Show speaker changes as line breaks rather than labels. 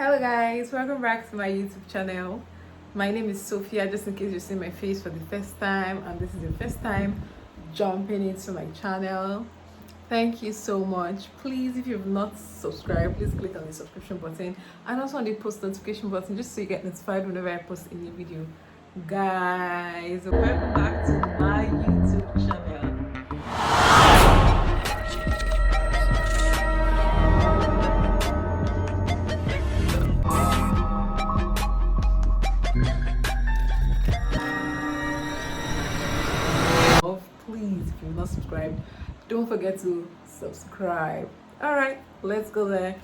Hello guys, welcome back to my YouTube channel. My name is Sophia, just in case you see my face for the first time and this is your first time jumping into my channel. Thank you so much. Please, if you've not subscribed, please click on the subscription button and also on the post notification button just so you get notified whenever I post a new video. Guys, welcome back to my YouTube channel. Please, if you're not subscribed, don't forget to subscribe. All right, let's go there.